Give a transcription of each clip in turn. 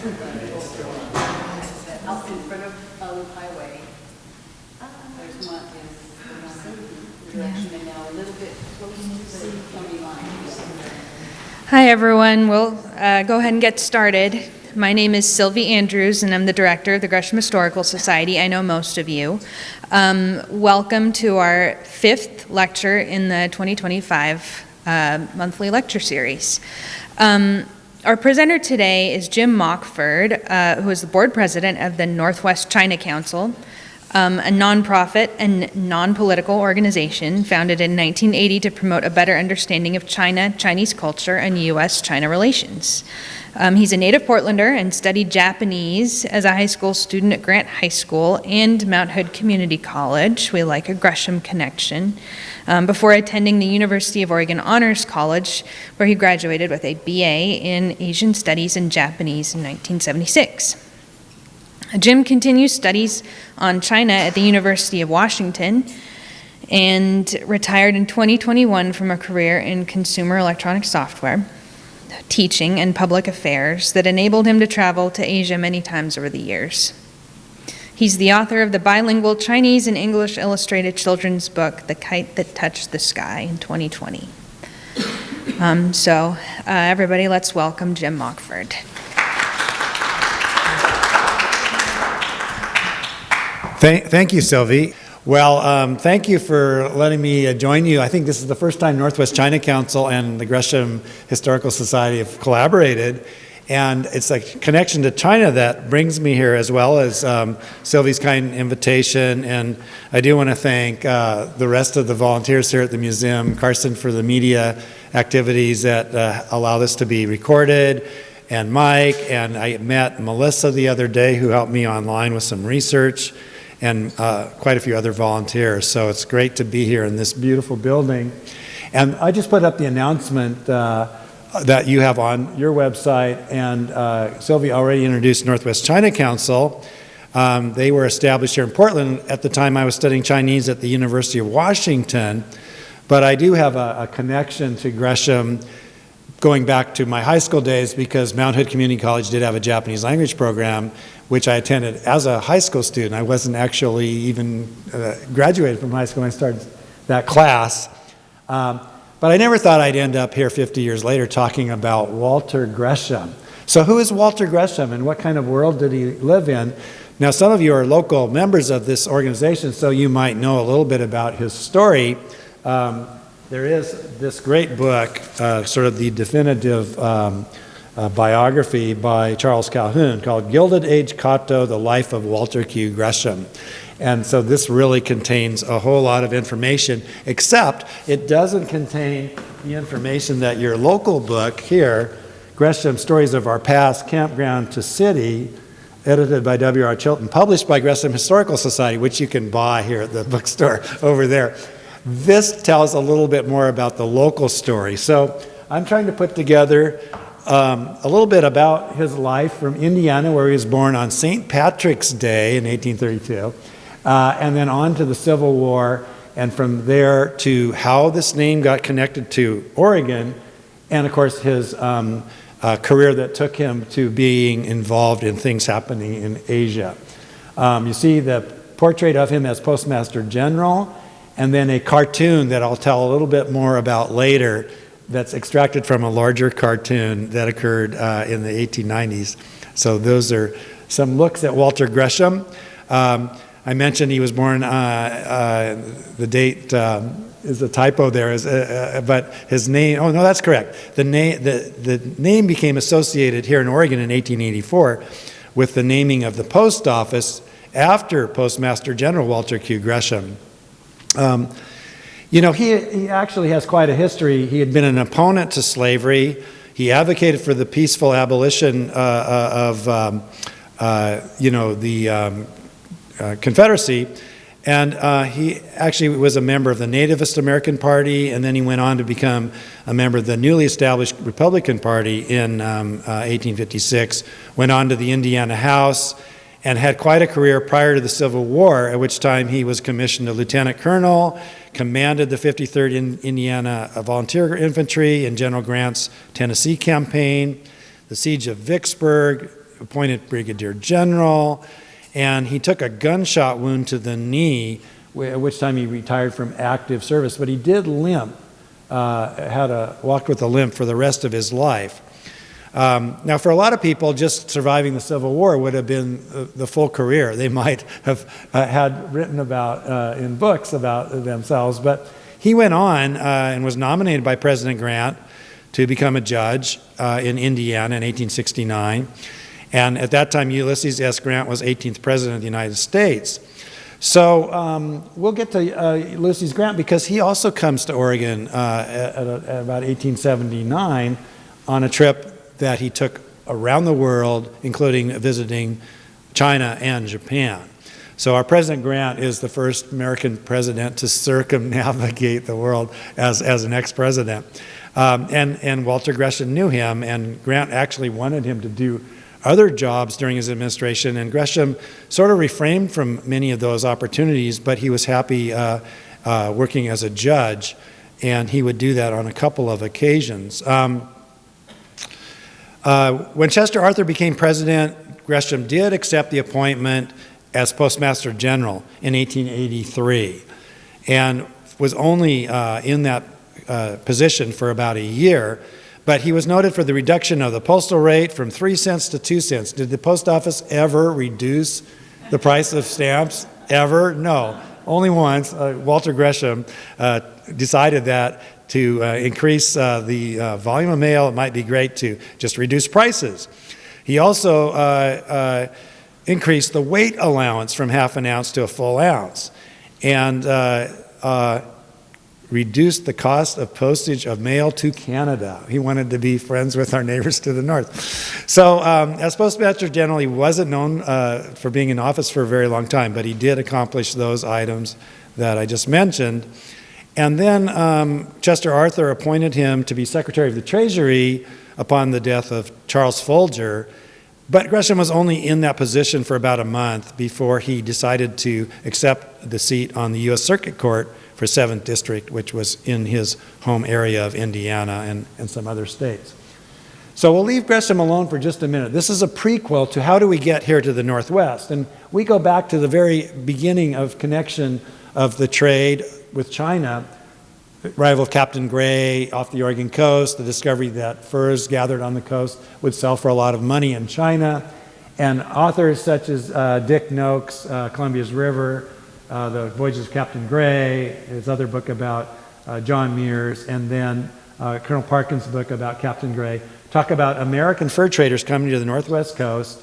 Out in front of Highway. There's one direction and now a little bit close to the county line. Hi everyone, we'll go ahead and get started. My name is Sylvie Andrews and I'm the director of the Gresham Historical Society. I know most of you. Welcome to our 5th lecture in the 2025 monthly lecture series. Our presenter today is Jim Mockford, who is the board president of the Northwest China Council, a nonprofit and non-political organization founded in 1980 to promote a better understanding of China, Chinese culture, and U.S.-China relations. He's a native Portlander and studied Japanese as a high school student at Grant High School and Mount Hood Community College. We like a Gresham connection. Before attending the University of Oregon Honors College, where he graduated with a BA in Asian Studies and Japanese in 1976. Jim continues studies on China at the University of Washington and retired in 2021 from a career in consumer electronic software, teaching, and public affairs that enabled him to travel to Asia many times over the years. He's the author of the bilingual Chinese and English illustrated children's book, The Kite That Touched the Sky, in 2020. Everybody, let's welcome Jim Mockford. Thank you, Sylvie. Well, thank you for letting me join you. I think this is the first time Northwest China Council and the Gresham Historical Society have collaborated, and it's a connection to China that brings me here, as well as Sylvie's kind invitation. And I do want to thank the rest of the volunteers here at the museum, Carson for the media activities that allow this to be recorded, and Mike, and I met Melissa the other day, who helped me online with some research, and quite a few other volunteers. So it's great to be here in this beautiful building. And I just put up the announcement that you have on your website, and Sylvie already introduced Northwest China Council. They were established here in Portland at the time I was studying Chinese at the University of Washington, but I do have a connection to Gresham going back to my high school days, because Mount Hood Community College did have a Japanese language program, which I attended as a high school student. I wasn't actually even graduated from high school when I started that class. But I never thought I'd end up here 50 years later talking about Walter Gresham. So who is Walter Gresham, and what kind of world did he live in? Now, some of you are local members of this organization, so you might know a little bit about his story. There is this great book, sort of the definitive biography by Charles Calhoun, called Gilded Age Kato, The Life of Walter Q. Gresham. And so this really contains a whole lot of information, except it doesn't contain the information that your local book here, Gresham Stories of Our Past, Campground to City, edited by W.R. Chilton, published by Gresham Historical Society, which you can buy here at the bookstore over there. This tells a little bit more about the local story. So I'm trying to put together a little bit about his life from Indiana, where he was born on St. Patrick's Day in 1832, and then on to the Civil War, and from there to how this name got connected to Oregon, and of course his career that took him to being involved in things happening in Asia. You see the portrait of him as Postmaster General, and then a cartoon that I'll tell a little bit more about later, that's extracted from a larger cartoon that occurred in the 1890s. So those are some looks at Walter Gresham. I mentioned he was born, the date is a typo there, but his name, oh no, that's correct. The name became associated here in Oregon in 1884 with the naming of the post office after Postmaster General Walter Q. Gresham. You know, he actually has quite a history. He had been an opponent to slavery. He advocated for the peaceful abolition of the Confederacy. And he actually was a member of the Nativist American Party, and then he went on to become a member of the newly established Republican Party in 1856, went on to the Indiana House, and had quite a career prior to the Civil War, at which time he was commissioned a lieutenant colonel, commanded the 53rd Indiana Volunteer Infantry in General Grant's Tennessee campaign, the siege of Vicksburg, appointed brigadier general, and he took a gunshot wound to the knee, at which time he retired from active service. But he did limp, walked with a limp for the rest of his life. Now, for a lot of people, just surviving the Civil War would have been the full career. They might have had written about in books about themselves, but he went on and was nominated by President Grant to become a judge in Indiana in 1869. And at that time, Ulysses S. Grant was 18th President of the United States. So we'll get to Ulysses Grant because he also comes to Oregon at about 1879 on a trip that he took around the world, including visiting China and Japan. So our President Grant is the first American president to circumnavigate the world as an ex-president. And Walter Gresham knew him, and Grant actually wanted him to do other jobs during his administration, and Gresham sort of refrained from many of those opportunities, but he was happy working as a judge, and he would do that on a couple of occasions. When Chester Arthur became president, Gresham did accept the appointment as Postmaster General in 1883 and was only in that position for about a year, but he was noted for the reduction of the postal rate from 3 cents to 2 cents. Did the post office ever reduce the price of stamps? Ever? No. Only once. Walter Gresham decided that to increase the volume of mail, it might be great to just reduce prices. He also increased the weight allowance from half an ounce to a full ounce, and reduced the cost of postage of mail to Canada. He wanted to be friends with our neighbors to the north. So as Postmaster General, he wasn't known for being in office for a very long time, but he did accomplish those items that I just mentioned. And then Chester Arthur appointed him to be Secretary of the Treasury upon the death of Charles Folger. But Gresham was only in that position for about a month before he decided to accept the seat on the U.S. Circuit Court for 7th District, which was in his home area of Indiana and some other states. So we'll leave Gresham alone for just a minute. This is a prequel to how do we get here to the Northwest. And we go back to the very beginning of connection of the trade with China, arrival of Captain Gray off the Oregon coast, the discovery that furs gathered on the coast would sell for a lot of money in China, and authors such as Dick Noakes, Columbia's River, the Voyages of Captain Gray, his other book about John Mears, and then Colonel Parkin's book about Captain Gray, talk about American fur traders coming to the Northwest coast,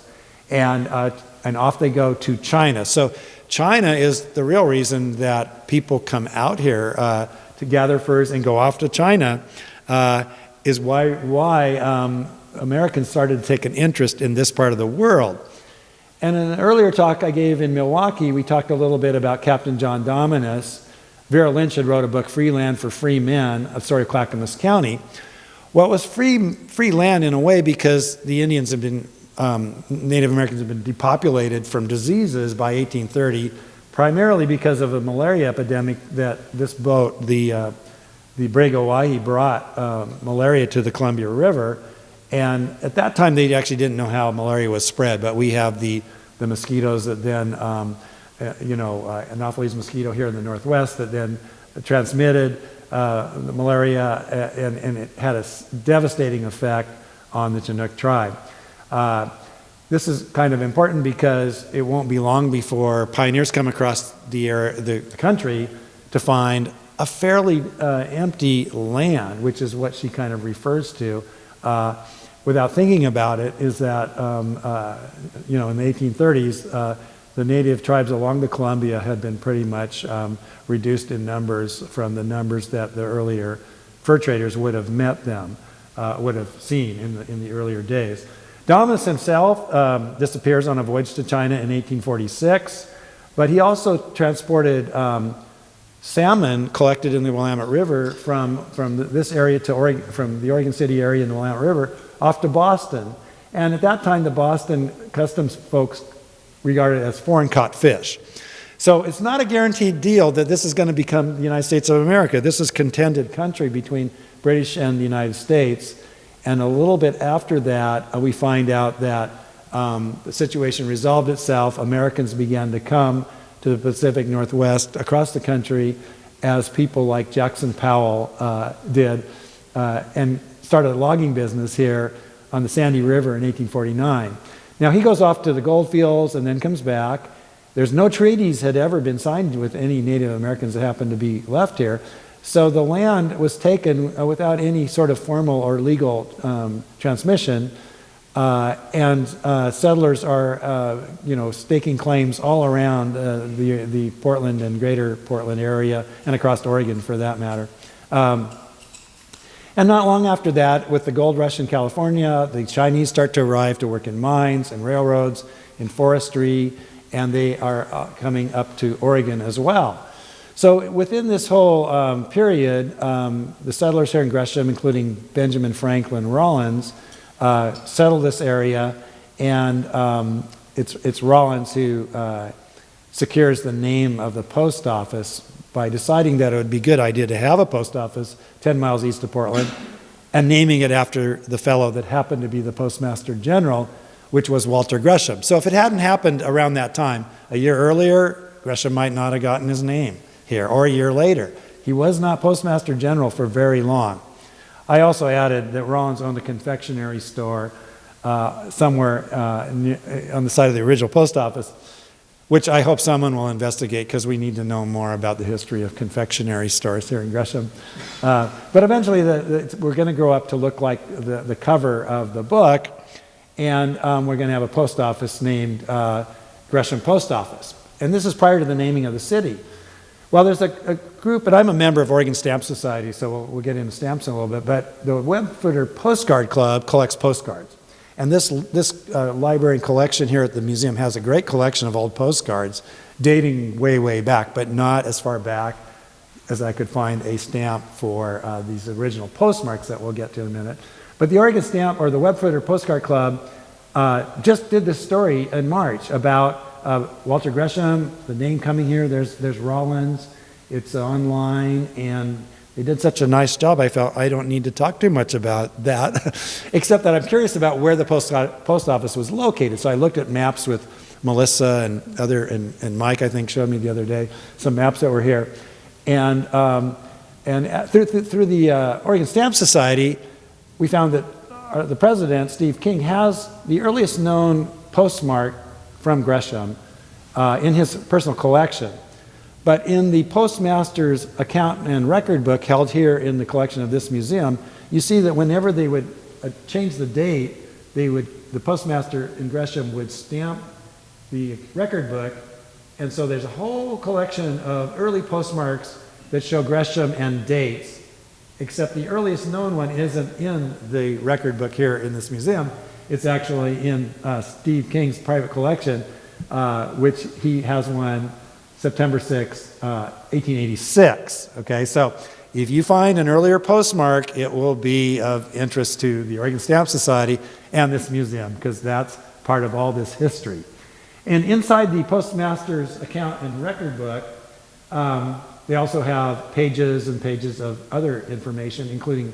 and off they go to China. So China is the real reason that people come out here to gather furs and go off to China, is why Americans started to take an interest in this part of the world. And in an earlier talk I gave in Milwaukee, we talked a little bit about Captain John Dominus. Vera Lynch had wrote a book, Free Land for Free Men, a story of Clackamas County. Well, it was free land in a way because the Indians have been, Native Americans have been depopulated from diseases by 1830, primarily because of a malaria epidemic that this boat, the Bregowahi, brought malaria to the Columbia River. And at that time, they actually didn't know how malaria was spread, but we have the mosquitoes that then, Anopheles mosquito here in the Northwest that then transmitted the malaria, and it had a devastating effect on the Chinook tribe. This is kind of important because it won't be long before pioneers come across the country to find a fairly empty land, which is what she kind of refers to. Without thinking about it, is that in the 1830s, the native tribes along the Columbia had been pretty much reduced in numbers from the numbers that the earlier fur traders would have met them, would have seen in the earlier days. Dominus himself disappears on a voyage to China in 1846, but he also transported salmon collected in the Willamette River from this area to Oregon, from the Oregon City area in the Willamette River, off to Boston. And at that time, the Boston customs folks regarded it as foreign caught fish. So it's not a guaranteed deal that this is going to become the United States of America. This is contended country between British and the United States. And a little bit after that, we find out that the situation resolved itself. Americans began to come to the Pacific Northwest across the country as people like Jackson Powell did, and started a logging business here on the Sandy River in 1849. Now he goes off to the gold fields and then comes back. There's no treaties had ever been signed with any Native Americans that happened to be left here. So the land was taken without any sort of formal or legal transmission, and settlers are, staking claims all around the Portland and greater Portland area, and across Oregon for that matter. And not long after that, with the gold rush in California, the Chinese start to arrive to work in mines and railroads, in forestry, and they are coming up to Oregon as well. So within this whole period, the settlers here in Gresham, including Benjamin Franklin Rollins, settled this area, and it's Rollins who secures the name of the post office by deciding that it would be a good idea to have a post office 10 miles east of Portland, and naming it after the fellow that happened to be the Postmaster General, which was Walter Gresham. So if it hadn't happened around that time, a year earlier, Gresham might not have gotten his name here, or a year later. He was not Postmaster General for very long. I also added that Rollins owned a confectionery store somewhere on the side of the original post office, which I hope someone will investigate, because we need to know more about the history of confectionery stores here in Gresham. But eventually we're going to grow up to look like the cover of the book, and we're going to have a post office named Gresham Post Office. And this is prior to the naming of the city. Well, there's a group, and I'm a member of Oregon Stamp Society, so we'll get into stamps in a little bit, but the Webfooter Postcard Club collects postcards. And this library and collection here at the museum has a great collection of old postcards dating way, way back, but not as far back as I could find a stamp for these original postmarks that we'll get to in a minute. But the Oregon Stamp, or the Webfooter Postcard Club, just did this story in March about Walter Gresham, the name coming here. There's Rollins. It's online, and they did such a nice job. I felt I don't need to talk too much about that, except that I'm curious about where the post office was located. So I looked at maps with Melissa and Mike, I think, showed me the other day some maps that were here, and through the Oregon Stamp Society, we found that the president, Steve King, has the earliest known postmark from Gresham in his personal collection. But in the postmaster's account and record book held here in the collection of this museum, you see that whenever they would change the date, the postmaster in Gresham would stamp the record book, and so there's a whole collection of early postmarks that show Gresham and dates, except the earliest known one isn't in the record book here in this museum. It's actually in Steve King's private collection, which he has one September 6, 1886. Okay, so if you find an earlier postmark, it will be of interest to the Oregon Stamp Society and this museum, because that's part of all this history. And inside the postmaster's account and record book, they also have pages and pages of other information, including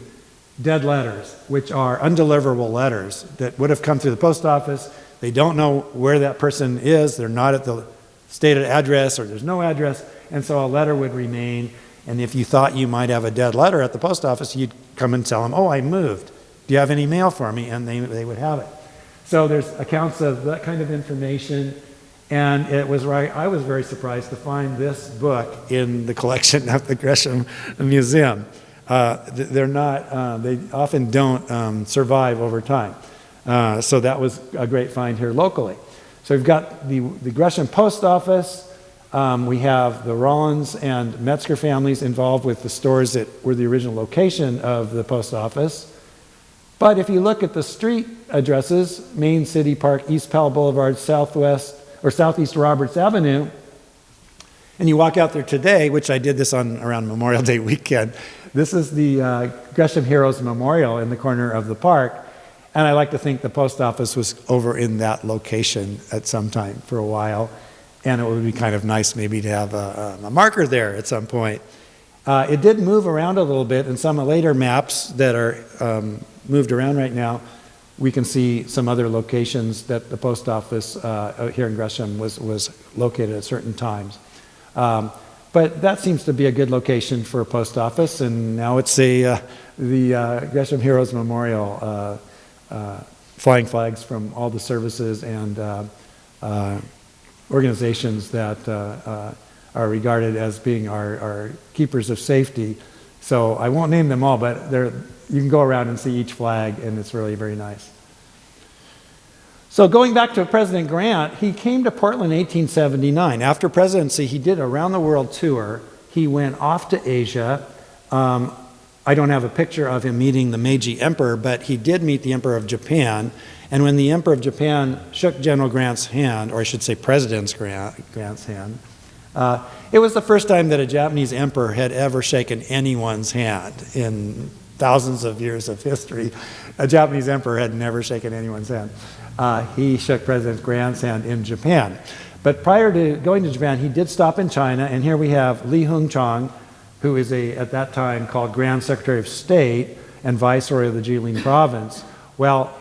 dead letters, which are undeliverable letters that would have come through the post office. They don't know where that person is. They're not at the stated address, or there's no address, and so a letter would remain. And if you thought you might have a dead letter at the post office, you'd come and tell them, oh, I moved. Do you have any mail for me? And they would have it. So there's accounts of that kind of information. And I was very surprised to find this book in the collection of the Gresham Museum. They often don't survive over time. So that was a great find here locally. So we've got the Gresham Post Office. We have the Rollins and Metzger families involved with the stores that were the original location of the post office. But if you look at the street addresses, Main City Park, East Powell Boulevard, Southeast Roberts Avenue, and you walk out there today, which I did this on around Memorial Day weekend. This is the Gresham Heroes Memorial in the corner of the park. And I like to think the post office was over in that location at some time for a while. And it would be kind of nice maybe to have a marker there at some point. It did move around a little bit, and some later maps that are moved around right now we can see some other locations that the post office here in Gresham was located at certain times. But that seems to be a good location for a post office, and now it's the Gresham Heroes Memorial, flying flags from all the services and organizations that are regarded as being our keepers of safety. So I won't name them all, but you can go around and see each flag, and it's really very nice. So going back to President Grant, he came to Portland in 1879. After presidency, he did a round-the-world tour. He went off to Asia. I don't have a picture of him meeting the Meiji Emperor, but he did meet the Emperor of Japan. And when the Emperor of Japan shook General Grant's hand, or I should say President Grant's hand, it was the first time that a Japanese emperor had ever shaken anyone's hand. In thousands of years of history, a Japanese emperor had never shaken anyone's hand. He shook President Grant's hand in Japan. But prior to going to Japan, he did stop in China, and here we have Li Hung-chang, who is at that time called Grand Secretary of State and Viceroy of the Jilin Province. Well,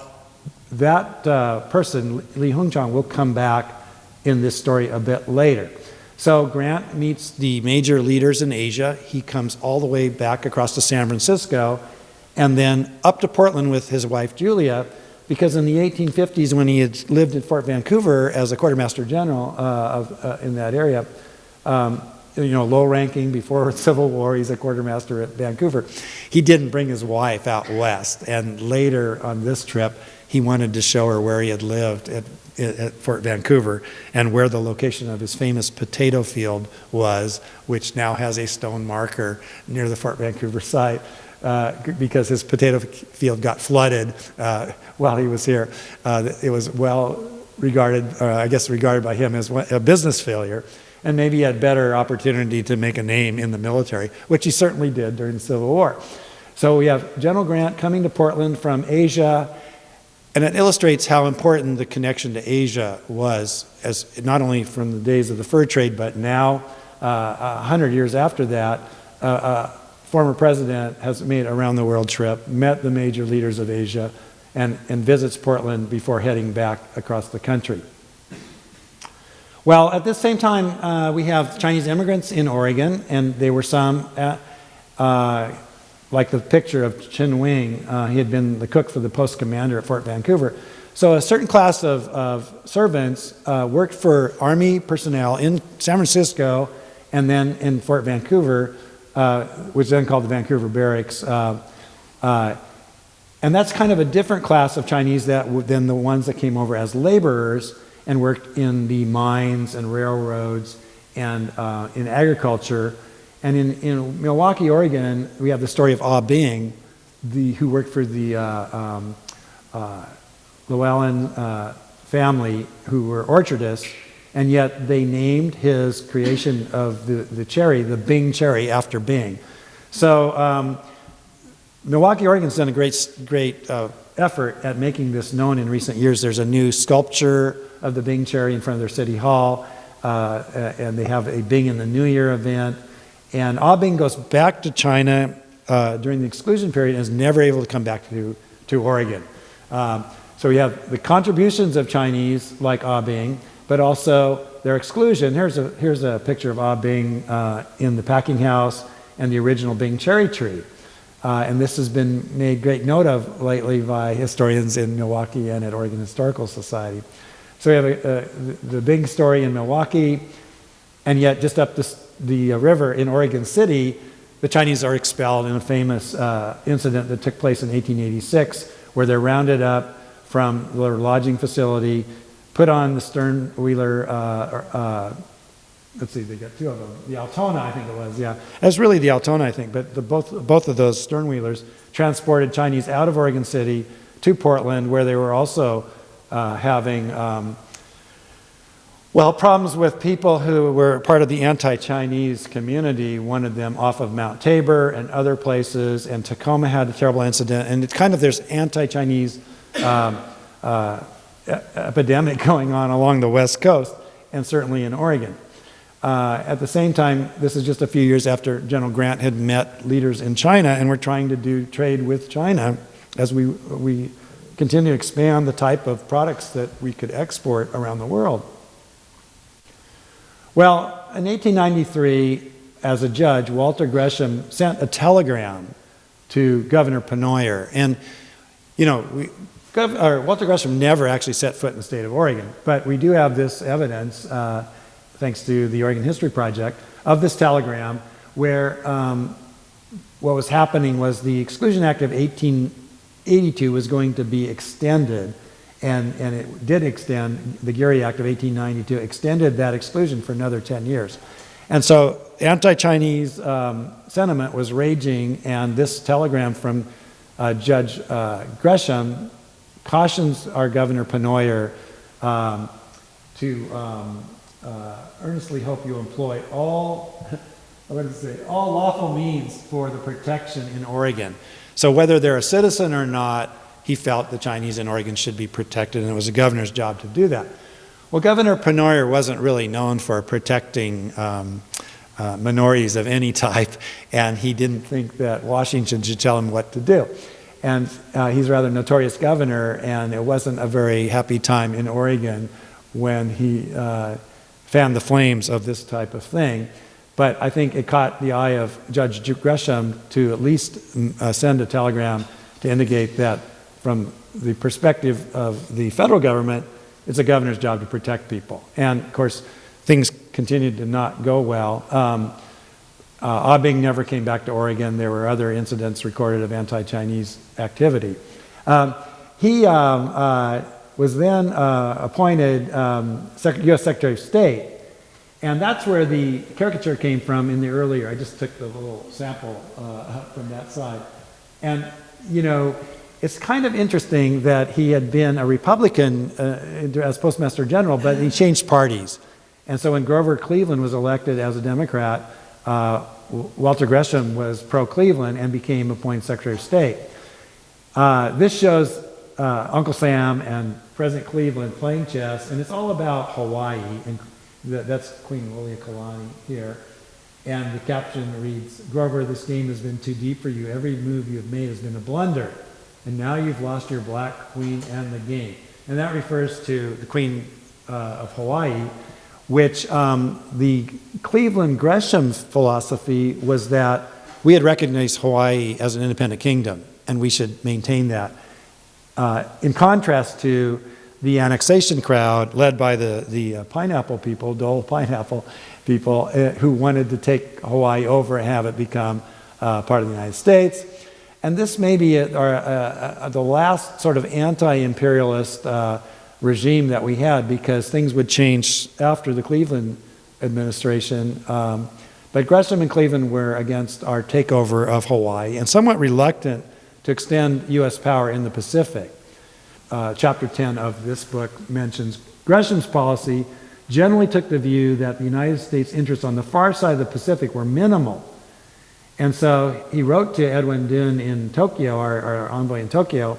that person, Li Hung-chang, will come back in this story a bit later. So Grant meets the major leaders in Asia. He comes all the way back across to San Francisco and then up to Portland with his wife Julia, because in the 1850s, when he had lived at Fort Vancouver as a quartermaster general in that area, low-ranking before the Civil War, he's a quartermaster at Vancouver. He didn't bring his wife out west, and later on this trip, he wanted to show her where he had lived at Fort Vancouver and where the location of his famous potato field was, which now has a stone marker near the Fort Vancouver site. Because his potato field got flooded while he was here. It was well regarded, regarded by him as a business failure, and maybe he had better opportunity to make a name in the military, which he certainly did during the Civil War. So we have General Grant coming to Portland from Asia, and it illustrates how important the connection to Asia was, as not only from the days of the fur trade, but now, 100 years after that, former president has made a round-the-world trip, met the major leaders of Asia, and visits Portland before heading back across the country. Well, at this same time, we have Chinese immigrants in Oregon, and there were some, like the picture of Chin Wing. He had been the cook for the post commander at Fort Vancouver. So a certain class of servants worked for Army personnel in San Francisco and then in Fort Vancouver, which is then called the Vancouver Barracks. And that's kind of a different class of Chinese than the ones that came over as laborers and worked in the mines and railroads and in agriculture. And in Milwaukee, Oregon, we have the story of Ah Bing, who worked for the Llewellyn family, who were orchardists, and yet they named his creation of the cherry, the Bing cherry, after Bing. So Milwaukee, Oregon's done a great effort at making this known in recent years. There's a new sculpture of the Bing cherry in front of their city hall, and they have a Bing in the New Year event. And Ah Bing goes back to China during the exclusion period and is never able to come back to Oregon. So we have the contributions of Chinese like Ah Bing, but also their exclusion. Here's a picture of Ah Bing in the packing house and the original Bing cherry tree. And this has been made great note of lately by historians in Milwaukee and at Oregon Historical Society. So we have the Bing story in Milwaukee, and yet just up the river in Oregon City, the Chinese are expelled in a famous incident that took place in 1886, where they're rounded up from their lodging facility, put on the stern wheeler, let's see, they got two of them. The Altona, I think it was, yeah. It was really the Altona, I think, but both of those stern wheelers transported Chinese out of Oregon City to Portland, where they were also having, problems with people who were part of the anti-Chinese community, wanted them off of Mount Tabor and other places, and Tacoma had a terrible incident, and it's kind of, there's anti-Chinese epidemic going on along the West Coast, and certainly in Oregon. At the same time, this is just a few years after General Grant had met leaders in China, and we're trying to do trade with China, as we continue to expand the type of products that we could export around the world. Well, in 1893, as a judge, Walter Gresham sent a telegram to Governor Pennoyer. And, you know, Walter Gresham never actually set foot in the state of Oregon, but we do have this evidence, thanks to the Oregon History Project, of this telegram where what was happening was the Exclusion Act of 1882 was going to be extended, and it did extend. The Geary Act of 1892 extended that exclusion for another 10 years. And so anti-Chinese sentiment was raging, and this telegram from Judge Gresham cautions our Governor Pennoyer to earnestly hope you employ all lawful means for the protection in Oregon. So whether they're a citizen or not, he felt the Chinese in Oregon should be protected, and it was the governor's job to do that. Well, Governor Pennoyer wasn't really known for protecting minorities of any type, and he didn't think that Washington should tell him what to do. And he's a rather notorious governor, and it wasn't a very happy time in Oregon when he fanned the flames of this type of thing. But I think it caught the eye of Judge Gresham to at least send a telegram to indicate that from the perspective of the federal government, it's a governor's job to protect people. And of course, things continued to not go well. Abing never came back to Oregon. There were other incidents recorded of anti-Chinese activity. He was then appointed U.S. Secretary of State. And that's where the caricature came from in the earlier. I just took the little sample from that side. And, you know, it's kind of interesting that he had been a Republican as Postmaster General, but he changed parties. And so when Grover Cleveland was elected as a Democrat, Walter Gresham was pro-Cleveland and became appointed Secretary of State. This shows Uncle Sam and President Cleveland playing chess, and it's all about Hawaii. And that's Queen Wiliakalani here. And the caption reads, "Grover, this game has been too deep for you. Every move you have made has been a blunder. And now you've lost your black queen and the game." And that refers to the Queen of Hawaii, which the Cleveland Gresham philosophy was that we had recognized Hawaii as an independent kingdom, and we should maintain that. In contrast to the annexation crowd led by the pineapple people, Dole pineapple people, who wanted to take Hawaii over and have it become part of the United States. And this may be the last sort of anti-imperialist regime that we had, because things would change after the Cleveland administration. But Gresham and Cleveland were against our takeover of Hawaii and somewhat reluctant to extend U.S. power in the Pacific. Chapter 10 of this book mentions Gresham's policy generally took the view that the United States' interests on the far side of the Pacific were minimal. And so he wrote to Edwin Dune in Tokyo, our envoy in Tokyo,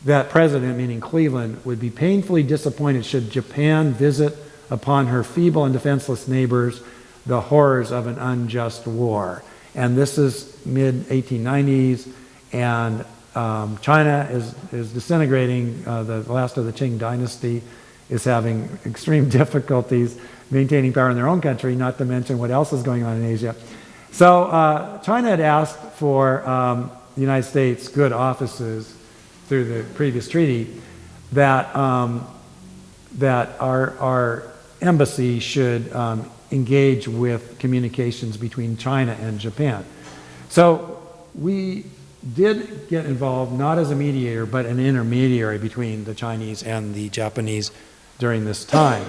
that president, meaning Cleveland, would be painfully disappointed should Japan visit upon her feeble and defenseless neighbors the horrors of an unjust war. And this is mid-1890s, and China is disintegrating. The last of the Qing dynasty is having extreme difficulties maintaining power in their own country, not to mention what else is going on in Asia. So China had asked for the United States good offices through the previous treaty that that our embassy should engage with communications between China and Japan. So we did get involved, not as a mediator, but an intermediary between the Chinese and the Japanese during this time.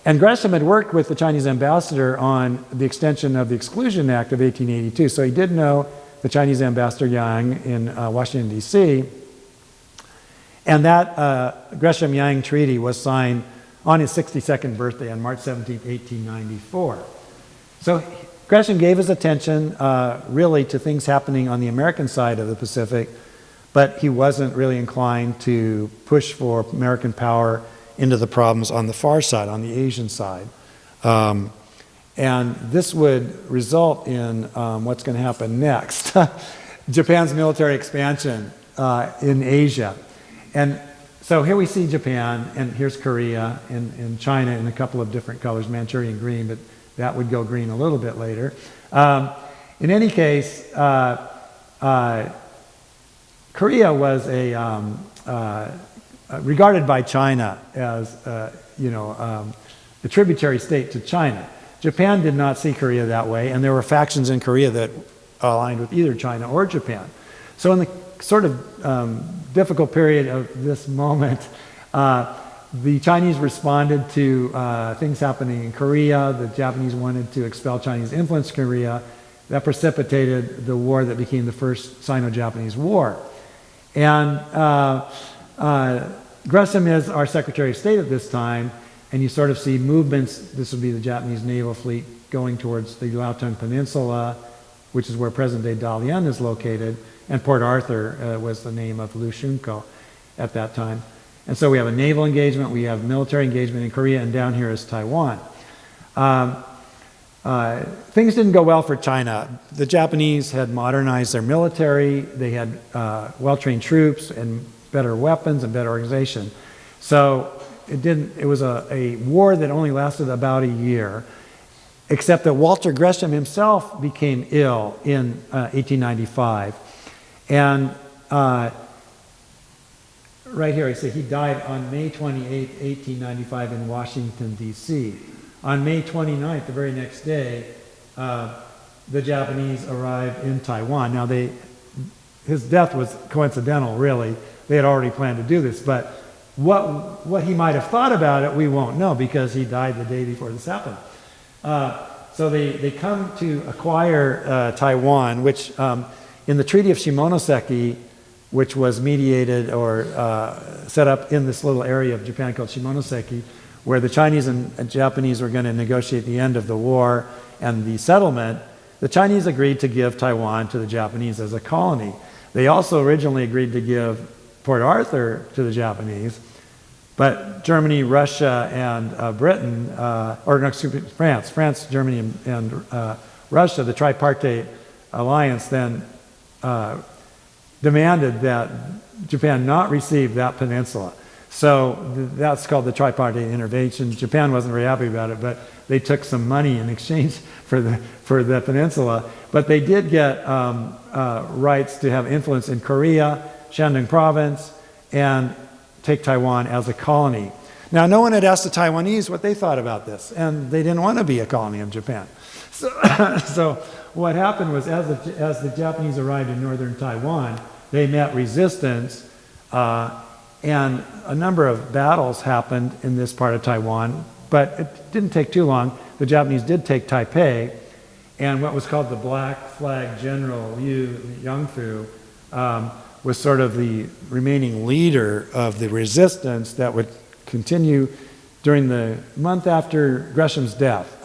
And Gresham had worked with the Chinese ambassador on the extension of the Exclusion Act of 1882. So he did know the Chinese ambassador Yang in Washington, D.C. And that Gresham-Yang treaty was signed on his 62nd birthday on March 17, 1894. So Gresham gave his attention really to things happening on the American side of the Pacific, but he wasn't really inclined to push for American power into the problems on the far side, on the Asian side. And this would result in what's going to happen next, Japan's military expansion in Asia. And so here we see Japan, and here's Korea, and China in a couple of different colors, Manchurian green, but that would go green a little bit later. In any case, Korea was regarded by China as, a tributary state to China. Japan did not see Korea that way, and there were factions in Korea that aligned with either China or Japan. So in the sort of difficult period of this moment, the Chinese responded to things happening in Korea. The Japanese wanted to expel Chinese influence in Korea. That precipitated the war that became the first Sino-Japanese War. And Gresham is our Secretary of State at this time, and you sort of see movements. This would be the Japanese naval fleet going towards the Liaotung Peninsula, which is where present-day Dalian is located, and Port Arthur was the name of Lushunko at that time. And so we have a naval engagement, we have military engagement in Korea, and down here is Taiwan. Things didn't go well for China. The Japanese had modernized their military, they had well-trained troops and better weapons and better organization. So it was a war that only lasted about a year, except that Walter Gresham himself became ill in 1895. And right here, I say he died on May 28, 1895 in Washington, D.C. On May 29th, the very next day, the Japanese arrived in Taiwan. Now, his death was coincidental, really. They had already planned to do this, but what he might have thought about it, we won't know, because he died the day before this happened. So they come to acquire Taiwan, which in the Treaty of Shimonoseki, which was mediated or set up in this little area of Japan called Shimonoseki, where the Chinese and Japanese were going to negotiate the end of the war and the settlement, the Chinese agreed to give Taiwan to the Japanese as a colony. They also originally agreed to give Port Arthur to the Japanese, but Germany, Russia, and Britain, France, Germany, and Russia, the tripartite alliance then demanded that Japan not receive that peninsula. So that's called the tripartite intervention. Japan wasn't very happy about it, but they took some money in exchange for the peninsula. But they did get rights to have influence in Korea, Shandong province, and take Taiwan as a colony. Now, no one had asked the Taiwanese what they thought about this, and they didn't want to be a colony of Japan. So what happened was, as the Japanese arrived in northern Taiwan, they met resistance, and a number of battles happened in this part of Taiwan, but it didn't take too long. The Japanese did take Taipei, and what was called the Black Flag General Liu Yangfu was sort of the remaining leader of the resistance that would continue during the month after Gresham's death.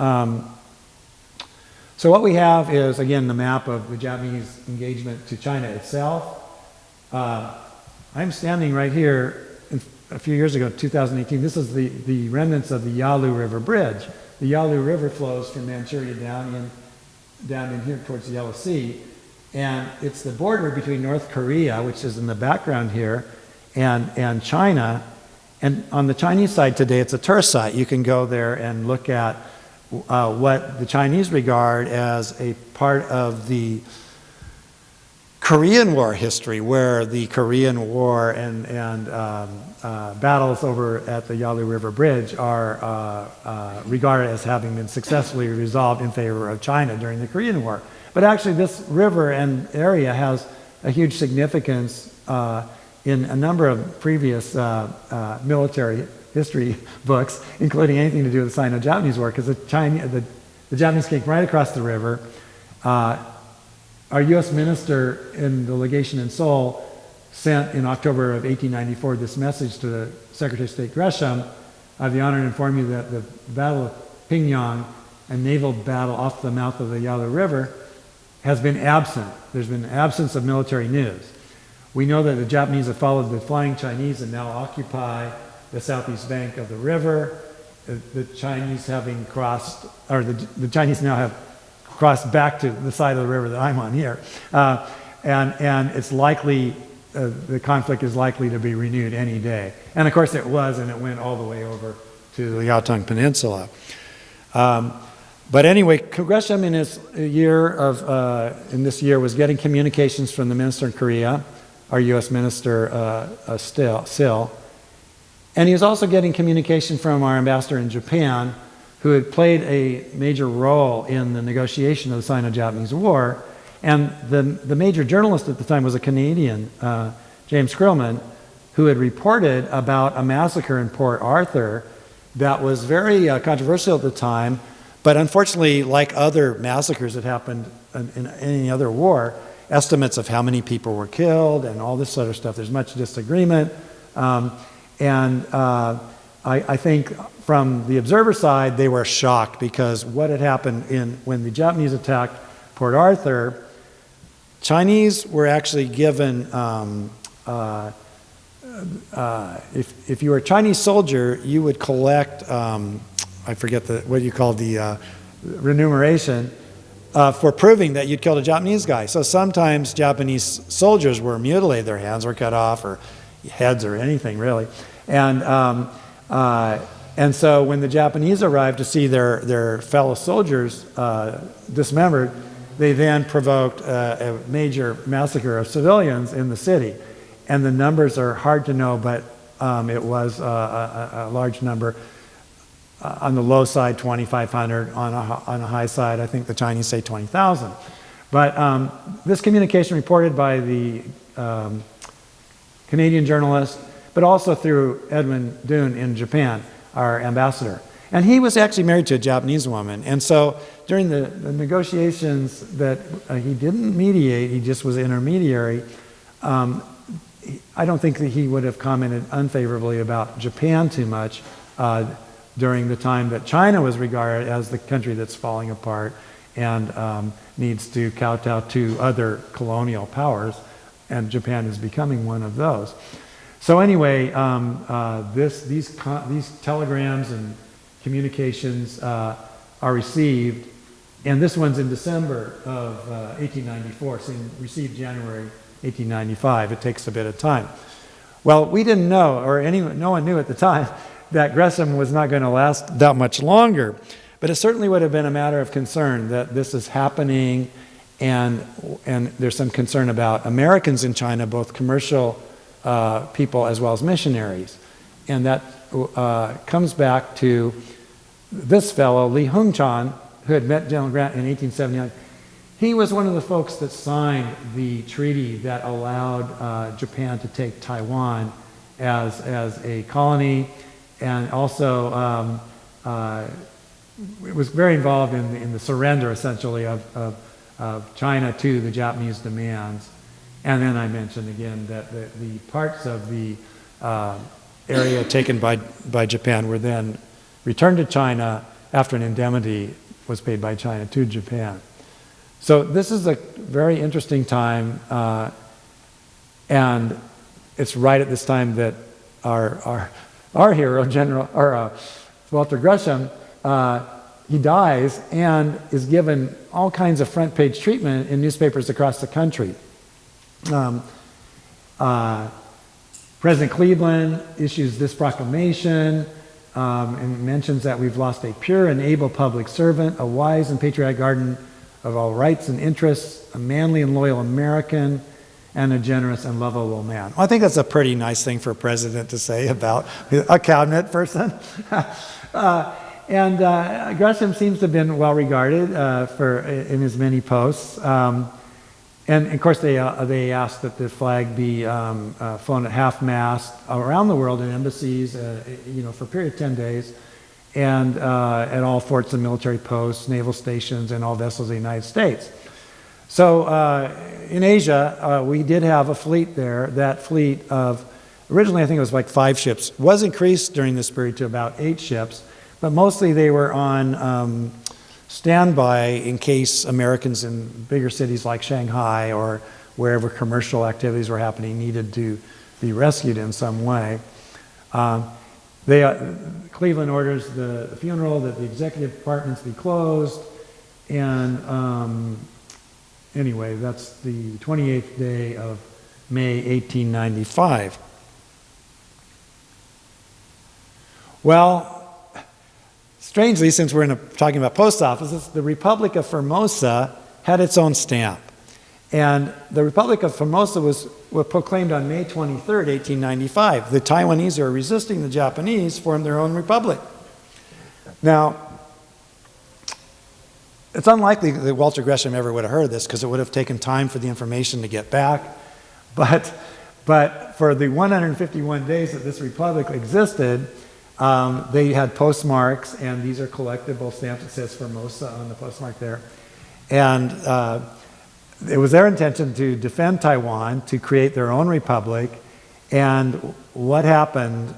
So what we have is, again, the map of the Japanese engagement to China itself. I'm standing right here a few years ago, 2018. This is the remnants of the Yalu River Bridge. The Yalu River flows from Manchuria down in here towards the Yellow Sea. And it's the border between North Korea, which is in the background here, and China. And on the Chinese side today, it's a tourist site. You can go there and look at what the Chinese regard as a part of the Korean War history, where the Korean War and battles over at the Yalu River Bridge are regarded as having been successfully resolved in favor of China during the Korean War. But actually, this river and area has a huge significance in a number of previous military history books, including anything to do with the Sino-Japanese War, because the Japanese came right across the river. Our U.S. minister in the legation in Seoul sent in October of 1894 this message to the Secretary of State Gresham. I have the honor to inform you that the Battle of Pingyang, a naval battle off the mouth of the Yalu River, has been absent. There's been an absence of military news. We know that the Japanese have followed the flying Chinese and now occupy the southeast bank of the river. The Chinese having crossed, or the Chinese now have crossed back to the side of the river that I'm on here. And it's likely the conflict is likely to be renewed any day. And of course it was, and it went all the way over to the Yaotong Peninsula. But anyway, Gresham in this year was getting communications from the minister in Korea, our U.S. minister Still, and he was also getting communication from our ambassador in Japan, who had played a major role in the negotiation of the Sino-Japanese War. And the major journalist at the time was a Canadian, James Krillman, who had reported about a massacre in Port Arthur that was very controversial at the time, but unfortunately, like other massacres that happened in any other war, estimates of how many people were killed and all this sort of stuff, there's much disagreement. I think from the observer side, they were shocked because what had happened when the Japanese attacked Port Arthur, Chinese were actually given, if you were a Chinese soldier, you would collect, I forget what you call the remuneration, for proving that you'd killed a Japanese guy. So sometimes Japanese soldiers were mutilated, their hands were cut off, or heads or anything really. And so when the Japanese arrived to see their fellow soldiers dismembered, they then provoked a major massacre of civilians in the city. And the numbers are hard to know, but it was a large number. On the low side, 2,500. On a high side, I think the Chinese say 20,000. But this communication reported by the Canadian journalist, but also through Edwin Dune in Japan, our ambassador. And he was actually married to a Japanese woman. And so during the negotiations that he didn't mediate, he just was intermediary, I don't think that he would have commented unfavorably about Japan too much during the time that China was regarded as the country that's falling apart and needs to kowtow to other colonial powers, and Japan is becoming one of those. So anyway, these telegrams and communications are received, and this one's in December of 1894, so received January 1895. It takes a bit of time. Well, we didn't know, or no one knew at the time, that Gresham was not going to last that much longer. But it certainly would have been a matter of concern that this is happening, and there's some concern about Americans in China, both commercial people as well as missionaries. And that comes back to this fellow, Li Hungchan, who had met General Grant in 1879. He was one of the folks that signed the treaty that allowed Japan to take Taiwan as a colony, and also it was very involved in the surrender, essentially, of China to the Japanese demands. And then I mentioned again that the parts of the area taken by Japan were then returned to China after an indemnity was paid by China to Japan. So this is a very interesting time, and it's right at this time that our hero, Walter Gresham, he dies and is given all kinds of front page treatment in newspapers across the country. President Cleveland issues this proclamation and mentions that we've lost a pure and able public servant, a wise and patriotic guardian of all rights and interests, a manly and loyal American, and a generous and lovable man. Well, I think that's a pretty nice thing for a president to say about a cabinet person. Gresham seems to have been well regarded in his many posts. And of course, they asked that the flag be flown at half-mast around the world in embassies, for a period of 10 days, and at all forts and military posts, naval stations, and all vessels of the United States. So in Asia, we did have a fleet there. That fleet of, originally I think it was like 5 ships, was increased during this period to about 8 ships, but mostly they were on standby in case Americans in bigger cities like Shanghai or wherever commercial activities were happening needed to be rescued in some way. Cleveland orders the funeral, that the executive departments be closed, and anyway, that's the 28th day of May 1895. Well, strangely, since we're talking about post offices, the Republic of Formosa had its own stamp. And the Republic of Formosa was proclaimed on May 23rd, 1895. The Taiwanese who are resisting the Japanese formed their own republic. Now, it's unlikely that Walter Gresham ever would have heard this because it would have taken time for the information to get back. But for the 151 days that this republic existed, they had postmarks, and these are collectible stamps. It says Formosa on the postmark there. And it was their intention to defend Taiwan, to create their own republic. And what happened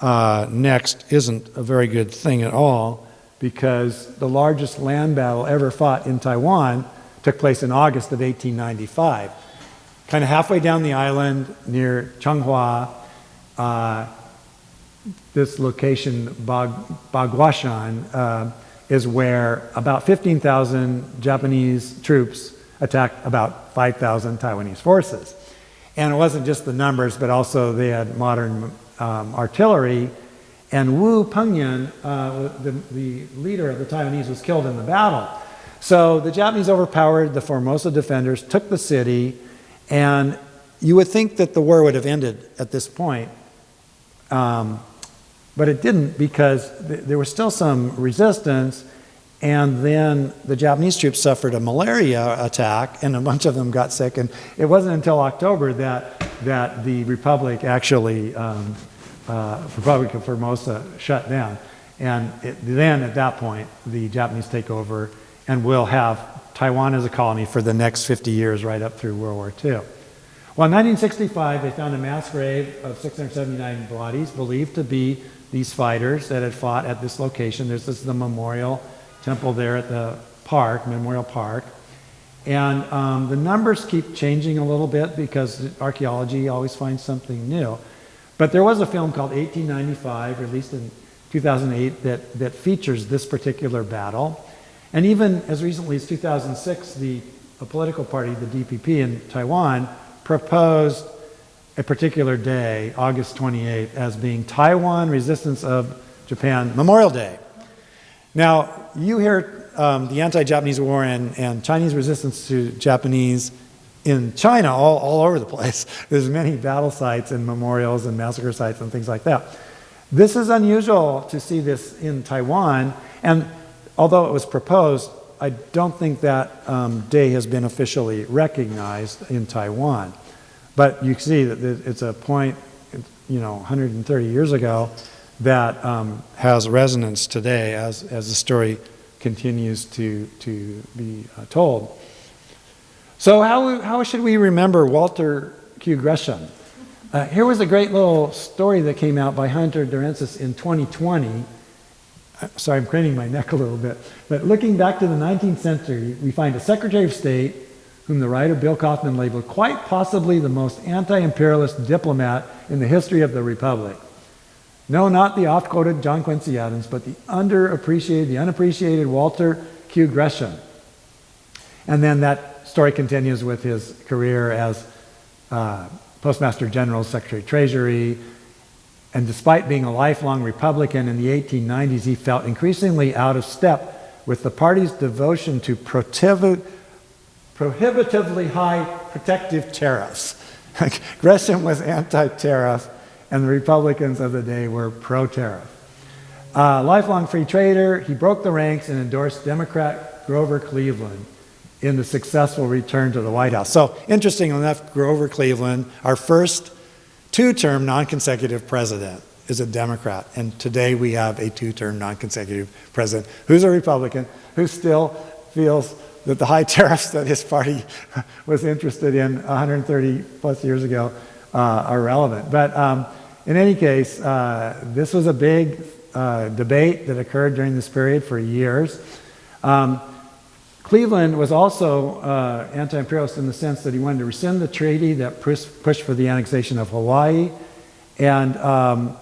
next isn't a very good thing at all, because the largest land battle ever fought in Taiwan took place in August of 1895. Kind of halfway down the island near Changhua, this location, Baguashan, is where about 15,000 Japanese troops attacked about 5,000 Taiwanese forces. And it wasn't just the numbers, but also they had modern artillery. And Wu Pengyan, the leader of the Taiwanese, was killed in the battle. So the Japanese overpowered the Formosa defenders, took the city, and you would think that the war would have ended at this point. But it didn't, because there was still some resistance, and then the Japanese troops suffered a malaria attack, and a bunch of them got sick, and it wasn't until October that the Republic actually, Republic of Formosa, shut down. And then at that point, the Japanese take over and will have Taiwan as a colony for the next 50 years, right up through World War II. Well, in 1965, they found a mass grave of 679 bodies, believed to be these fighters that had fought at this location. This is the memorial temple there at the park, Memorial Park. And the numbers keep changing a little bit because archaeology always finds something new. But there was a film called 1895, released in 2008, that features this particular battle. And even as recently as 2006, a political party, the DPP in Taiwan, proposed a particular day, August 28th, as being Taiwan Resistance of Japan Memorial Day. Now, you hear the anti-Japanese war and Chinese resistance to Japanese in China all over the place. There's many battle sites and memorials and massacre sites and things like that. This is unusual to see this in Taiwan, and although it was proposed, I don't think that day has been officially recognized in Taiwan. But you see that it's a point, 130 years ago that has resonance today as the story continues to be told. So how should we remember Walter Q. Gresham? Here was a great little story that came out by Hunter Durensis in 2020. Sorry, I'm craning my neck a little bit. But looking back to the 19th century, we find a Secretary of State whom the writer Bill Kaufman labeled quite possibly the most anti-imperialist diplomat in the history of the Republic. No, not the oft-quoted John Quincy Adams, but the unappreciated Walter Q. Gresham. And then that story continues with his career as Postmaster General, Secretary of Treasury. And despite being a lifelong Republican in the 1890s, he felt increasingly out of step with the party's devotion to prohibitively high protective tariffs. Gresham was anti-tariff, and the Republicans of the day were pro-tariff. Lifelong free trader, he broke the ranks and endorsed Democrat Grover Cleveland in the successful return to the White House. So, interestingly enough, Grover Cleveland, our first two-term non-consecutive president, is a Democrat. And today we have a two-term non-consecutive president who's a Republican, who still feels that the high tariffs that his party was interested in 130 plus years ago are relevant. But in any case, this was a big debate that occurred during this period for years. Cleveland was also anti-imperialist in the sense that he wanted to rescind the treaty that pushed for the annexation of Hawaii. And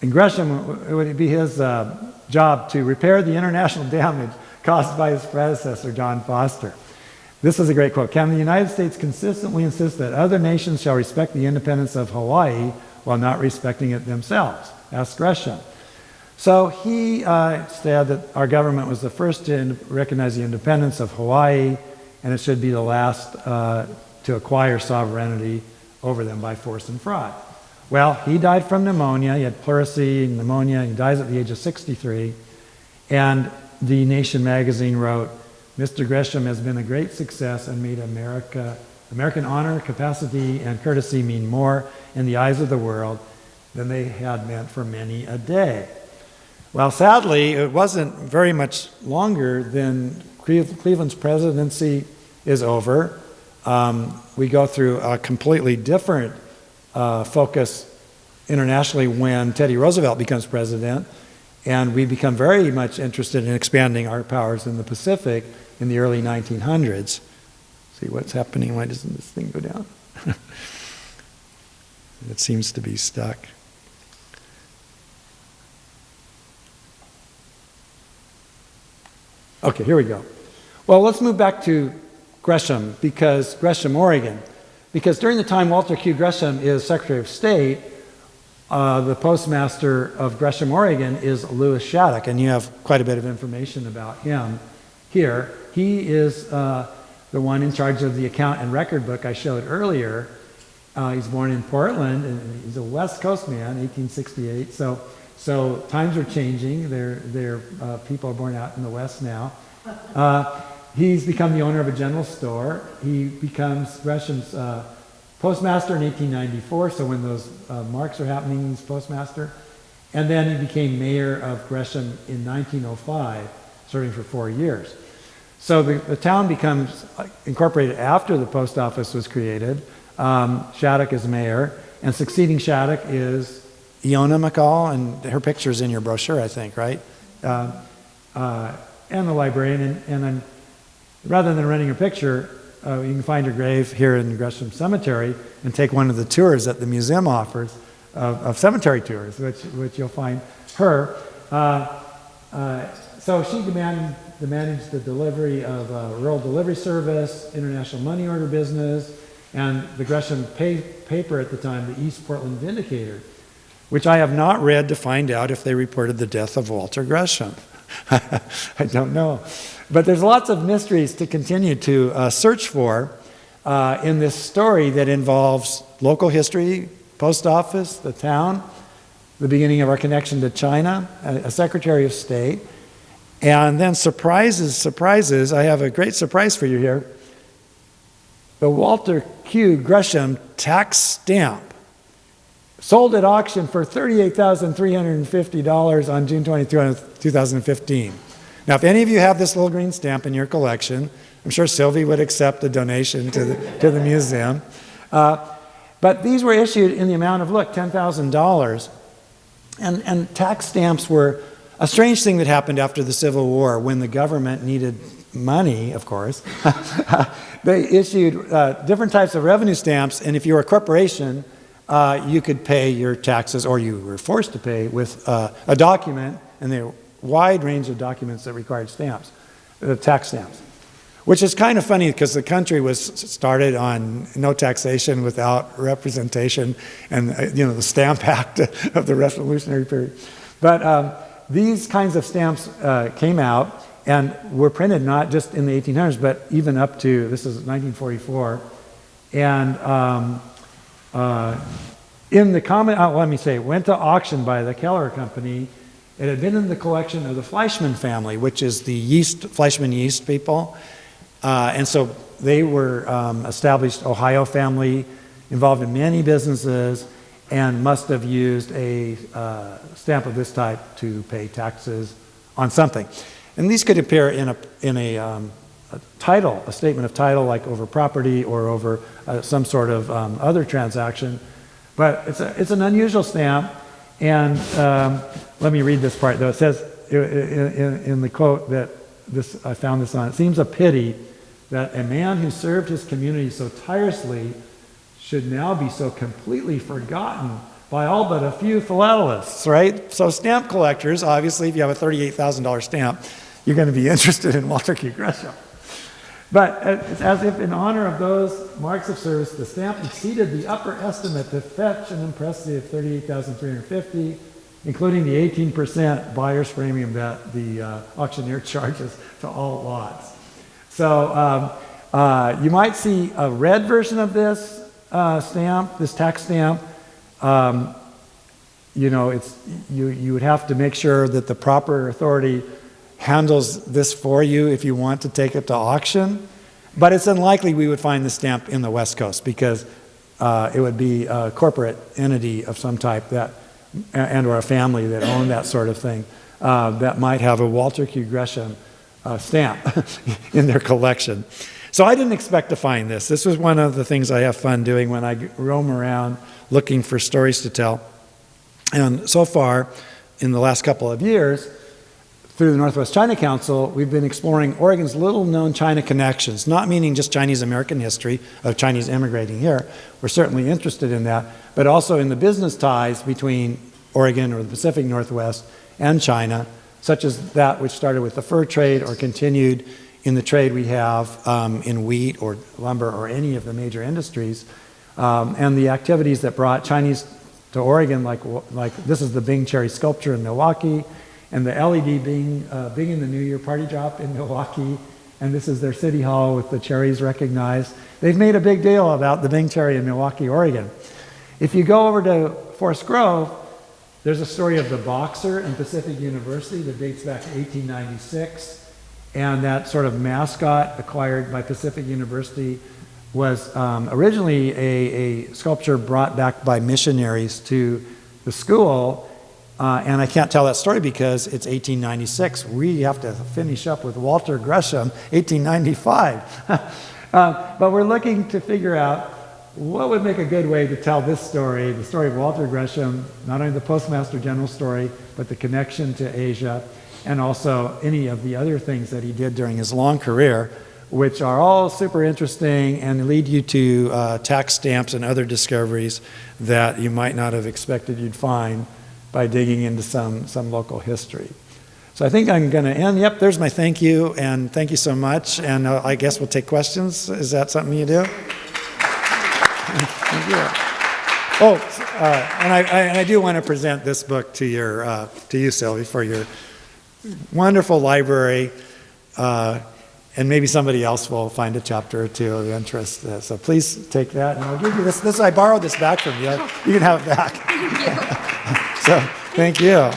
Gresham, it would be his job to repair the international damage caused by his predecessor, John Foster. This is a great quote. Can the United States consistently insist that other nations shall respect the independence of Hawaii while not respecting it themselves? Asked Gresham. So he said that our government was the first to recognize the independence of Hawaii, and it should be the last to acquire sovereignty over them by force and fraud. Well, he died from pneumonia. He had pleurisy, pneumonia. He dies at the age of 63. And The Nation magazine wrote, Mr. Gresham has been a great success and made American honor, capacity, and courtesy mean more in the eyes of the world than they had meant for many a day. Well, sadly, it wasn't very much longer than Cleveland's presidency is over. We go through a completely different focus internationally when Teddy Roosevelt becomes president, and we become very much interested in expanding our powers in the Pacific in the early 1900s. See what's happening? Why doesn't this thing go down? It seems to be stuck. Okay, here we go. Well, let's move back to Gresham, Oregon. Because during the time Walter Q. Gresham is Secretary of State, the postmaster of Gresham, Oregon is Lewis Shattuck, and you have quite a bit of information about him here. He is the one in charge of the account and record book I showed earlier. He's born in Portland, and he's a West Coast man, 1868. So times are changing. People are born out in the West now. He's become the owner of a general store. He becomes Gresham's postmaster in 1894, so when those marks are happening, he's postmaster. And then he became mayor of Gresham in 1905, serving for 4 years. So the town becomes incorporated after the post office was created. Shattuck is mayor, and succeeding Shattuck is Iona McCall, and her picture's in your brochure, I think, right? And the librarian, and rather than renting her picture, you can find her grave here in Gresham Cemetery and take one of the tours that the museum offers of cemetery tours, which you'll find her. So she managed the delivery of rural delivery service, international money order business, and the Gresham paper at the time, the East Portland Vindicator, which I have not read to find out if they reported the death of Walter Gresham. I don't know. But there's lots of mysteries to continue to search for in this story that involves local history, post office, the town, the beginning of our connection to China, a Secretary of State, and then surprises. I have a great surprise for you here. The Walter Q. Gresham tax stamp sold at auction for $38,350 on June 22, 2015. Now, if any of you have this little green stamp in your collection, I'm sure Sylvie would accept a donation to the museum. But these were issued in the amount of, look, $10,000. And tax stamps were a strange thing that happened after the Civil War when the government needed money, of course. They issued different types of revenue stamps, and if you were a corporation, you could pay your taxes, or you were forced to pay with a document, and there were a wide range of documents that required stamps, tax stamps. Which is kind of funny because the country was started on no taxation without representation, and the Stamp Act of the Revolutionary period. But these kinds of stamps came out and were printed not just in the 1800s, but even up to, this is 1944. And in the went to auction by the Keller Company. It had been in the collection of the Fleischmann family, which is the Fleischmann yeast people. And so they were established Ohio family, involved in many businesses, and must have used a stamp of this type to pay taxes on something. And these could appear in a title, a statement of title, like over property or over some sort of other transaction. But it's an unusual stamp. And let me read this part, though. It says in the quote that I found this on, it seems a pity that a man who served his community so tirelessly should now be so completely forgotten by all but a few philatelists, right? So stamp collectors, obviously, if you have a $38,000 stamp, you're going to be interested in Walter Q. Gresham. But it's as if in honor of those marks of service, the stamp exceeded the upper estimate to fetch an impressive $38,350, including the 18% buyer's premium that the auctioneer charges to all lots. So you might see a red version of this stamp, this tax stamp. You know, you would have to make sure that the proper authority handles this for you if you want to take it to auction. But it's unlikely we would find the stamp in the West Coast because it would be a corporate entity of some type that, and or a family that owned that sort of thing, that might have a Walter Q. Gresham stamp in their collection. So I didn't expect to find this. This was one of the things I have fun doing when I roam around looking for stories to tell. And so far, in the last couple of years, through the Northwest China Council, we've been exploring Oregon's little-known China connections, not meaning just Chinese-American history of Chinese immigrating here. We're certainly interested in that, but also in the business ties between Oregon or the Pacific Northwest and China, such as that which started with the fur trade or continued in the trade we have in wheat or lumber or any of the major industries, and the activities that brought Chinese to Oregon, like this is the Bing cherry sculpture in Milwaukee, and the LED Bing in the New Year party drop in Milwaukee, and this is their city hall with the cherries recognized. They've made a big deal about the Bing cherry in Milwaukee, Oregon. If you go over to Forest Grove, there's a story of the boxer in Pacific University that dates back to 1896, and that sort of mascot acquired by Pacific University was originally a sculpture brought back by missionaries to the school, and I can't tell that story because it's 1896. We have to finish up with Walter Gresham, 1895. But we're looking to figure out what would make a good way to tell this story, the story of Walter Gresham, not only the Postmaster General story, but the connection to Asia, and also any of the other things that he did during his long career, which are all super interesting and lead you to tax stamps and other discoveries that you might not have expected you'd find by digging into some local history. So I think I'm going to end. Yep, there's my thank you, and thank you so much. And I guess we'll take questions. Is that something you do? Thank you. Oh, and I do want to present this book to you, Sylvie, for your wonderful library. And maybe somebody else will find a chapter or two of interest. So please take that, and I'll give you this. I borrowed this back from you. You can have it back. So thank you.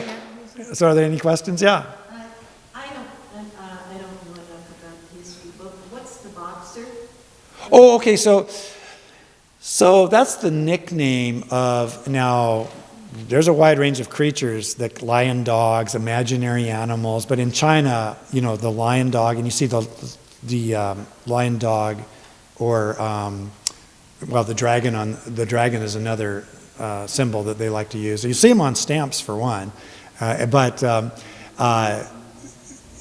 So are there any questions? Yeah. I don't know enough about the history book. What's the boxer? Oh, okay. So that's the nickname of now. There's a wide range of creatures, like lion dogs, imaginary animals. But in China, you know, the lion dog, and you see the lion dog, or well, the dragon is another symbol that they like to use. You see them on stamps for one, but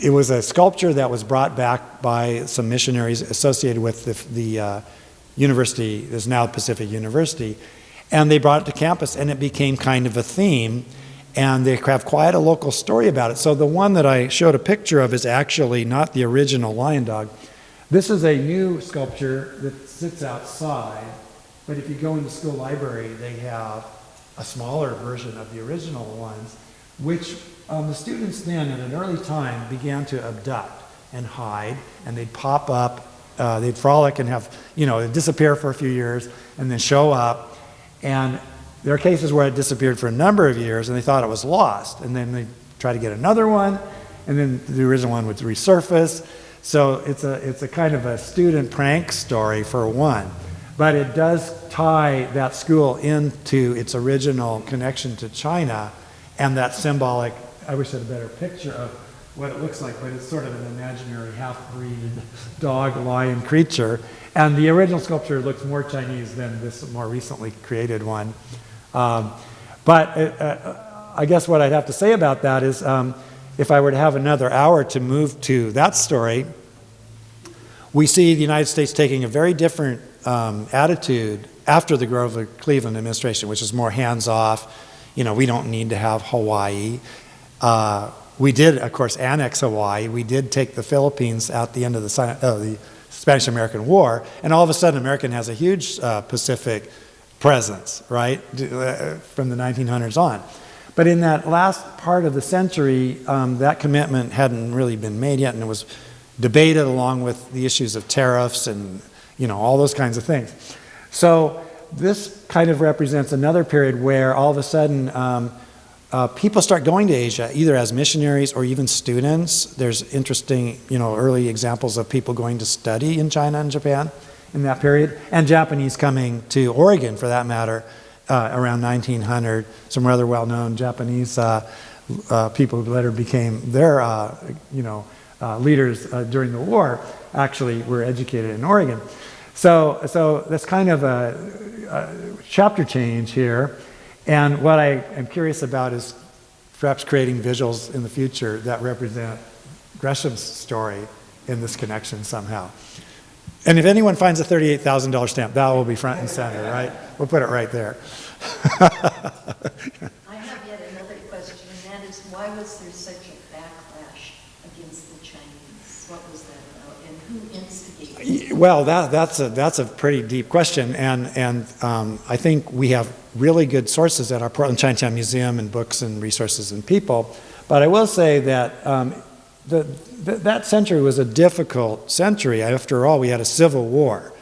it was a sculpture that was brought back by some missionaries associated with the university. Is now Pacific University. And they brought it to campus, and it became kind of a theme, and they have quite a local story about it. So the one that I showed a picture of is actually not the original lion dog. This is a new sculpture that sits outside, but if you go in the school library, they have a smaller version of the original ones, which the students then, at an early time, began to abduct and hide, and they'd pop up, they'd frolic and have, they'd disappear for a few years, and then show up. And there are cases where it disappeared for a number of years and they thought it was lost. And then they try to get another one, and then the original one would resurface. So it's a kind of a student prank story for one. But it does tie that school into its original connection to China and that symbolic, I wish I had a better picture of what it looks like, but it's sort of an imaginary half-breed dog-lion creature. And the original sculpture looks more Chinese than this more recently created one. But I guess what I'd have to say about that is if I were to have another hour to move to that story, we see the United States taking a very different attitude after the Grover-Cleveland administration, which is more hands-off. We don't need to have Hawaii. We did, of course, annex Hawaii. We did take the Philippines at the end of the Spanish-American War, and all of a sudden America has a huge Pacific presence, right, from the 1900s on. But in that last part of the century, that commitment hadn't really been made yet, and it was debated along with the issues of tariffs and, you know, all those kinds of things. So this kind of represents another period where all of a sudden people start going to Asia, either as missionaries or even students. There's interesting, you know, early examples of people going to study in China and Japan in that period, and Japanese coming to Oregon, for that matter, around 1900. Some rather well-known Japanese people who later became their, leaders during the war actually were educated in Oregon. So that's kind of a chapter change here. And what I am curious about is perhaps creating visuals in the future that represent Gresham's story in this connection somehow. And if anyone finds a $38,000 stamp, that will be front and center, right? We'll put it right there. I have yet another question, and that is, why was there such a backlash against the Chinese? What was that about, and who instigated it? Well, that's a pretty deep question, and I think we have really good sources at our Portland Chinatown Museum and books and resources and people. But I will say that that century was a difficult century. After all, we had a civil war.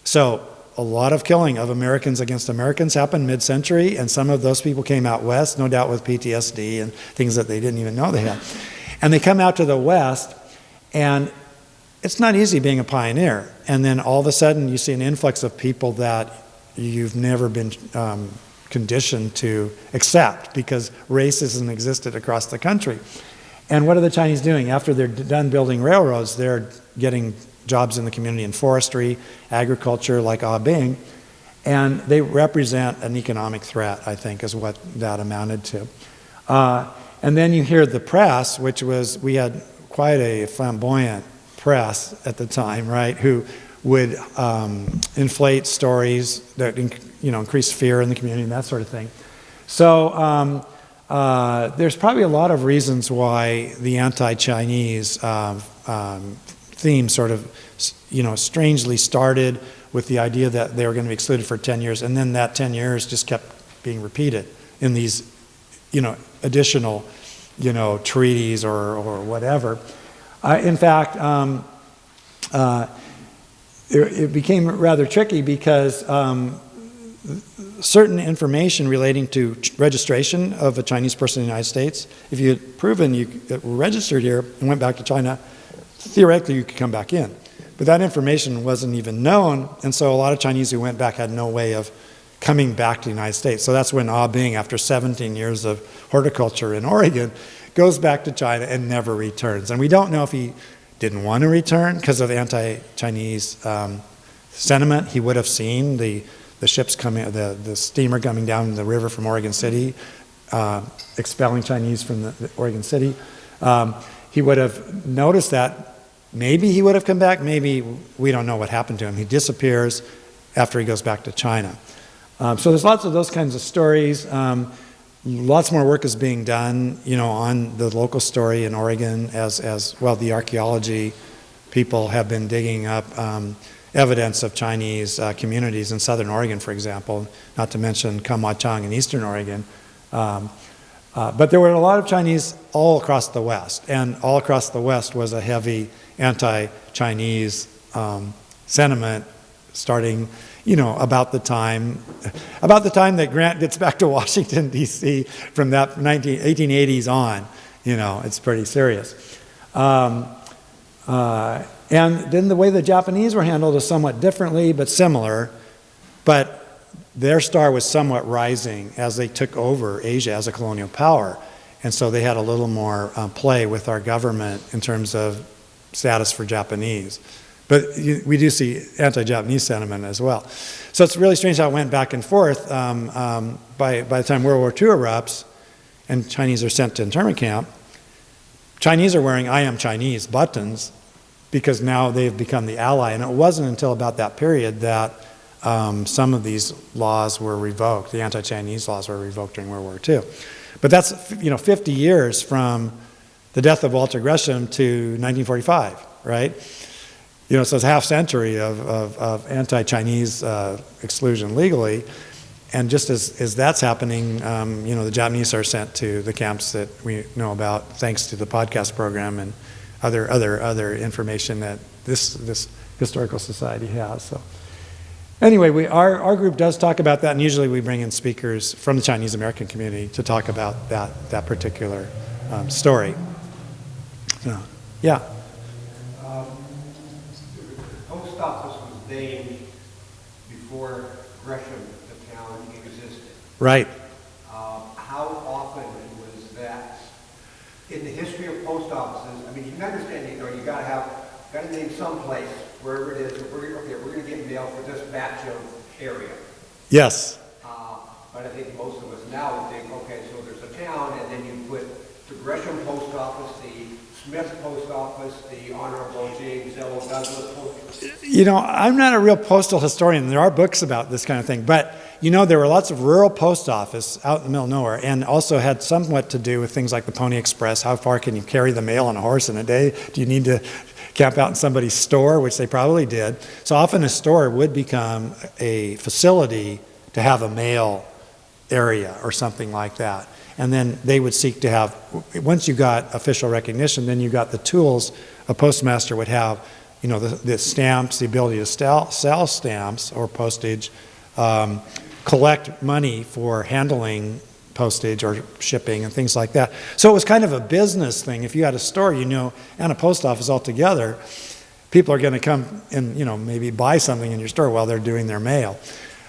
So a lot of killing of Americans against Americans happened mid-century, and some of those people came out west, no doubt with PTSD and things that they didn't even know they had. And they come out to the west, and it's not easy being a pioneer. And then all of a sudden you see an influx of people that you've never been conditioned to accept, because racism existed across the country. And what are the Chinese doing? After they're done building railroads, they're getting jobs in the community in forestry, agriculture, like Bing, and they represent an economic threat, I think, is what that amounted to. And then you hear the press, which was, we had quite a flamboyant press at the time, right, who would inflate stories that increase fear in the community and that sort of thing. So there's probably a lot of reasons why the anti-Chinese theme sort of, strangely started with the idea that they were going to be excluded for 10 years, and then that 10 years just kept being repeated in these, additional, treaties or whatever. In fact, it became rather tricky because certain information relating to registration of a Chinese person in the United States, if you had proven you were registered here and went back to China, theoretically you could come back in. But that information wasn't even known, and so a lot of Chinese who went back had no way of coming back to the United States. So that's when Bing, after 17 years of horticulture in Oregon, goes back to China and never returns. And we don't know if he didn't want to return because of anti-Chinese sentiment. He would have seen the ships coming, the steamer coming down the river from Oregon City, expelling Chinese from the Oregon City. He would have noticed that. Maybe he would have come back. Maybe we don't know what happened to him. He disappears after he goes back to China. So there's lots of those kinds of stories. Lots more work is being done, on the local story in Oregon, as well. The archaeology people have been digging up evidence of Chinese communities in southern Oregon, for example, not to mention Kamwachang in eastern Oregon. But there were a lot of Chinese all across the West, and all across the West was a heavy anti-Chinese sentiment starting, about the time that Grant gets back to Washington, D.C. from that 1880s on. It's pretty serious. And then the way the Japanese were handled is somewhat differently, but similar. But their star was somewhat rising as they took over Asia as a colonial power. And so they had a little more play with our government in terms of status for Japanese. But we do see anti-Japanese sentiment as well. So it's really strange how it went back and forth. By the time World War II erupts and Chinese are sent to internment camp, Chinese are wearing "I am Chinese" buttons because now they've become the ally. And it wasn't until about that period that some of these laws were revoked. The anti-Chinese laws were revoked during World War II. But that's 50 years from the death of Walter Gresham to 1945, right? So it's a half century of anti-Chinese exclusion legally. And just as that's happening, the Japanese are sent to the camps that we know about, thanks to the podcast program and other information that this historical society has. So anyway, our group does talk about that, and usually we bring in speakers from the Chinese American community to talk about that particular story. So, yeah. The post office was named before Gresham, the town, existed. Right. How often was that in the history of post offices? I mean, you can understand, you got to name someplace, wherever it is. We're going to get mail for this batch of area. Yes. But I think most of us now would think, okay, so there's a town, and then you put the Gresham post office, the Smith post office, the Honorable James L. Douglas post office. I'm not a real postal historian. There are books about this kind of thing, but there were lots of rural post office out in the middle of nowhere, and also had somewhat to do with things like the Pony Express. How far can you carry the mail on a horse in a day? Do you need to camp out in somebody's store, which they probably did? So often a store would become a facility to have a mail area or something like that. And then they would seek to have, once you got official recognition, then you got the tools a postmaster would have, the stamps, the ability to sell stamps or postage, collect money for handling postage or shipping and things like that. So it was kind of a business thing. If you had a store, and a post office altogether, people are going to come and, maybe buy something in your store while they're doing their mail.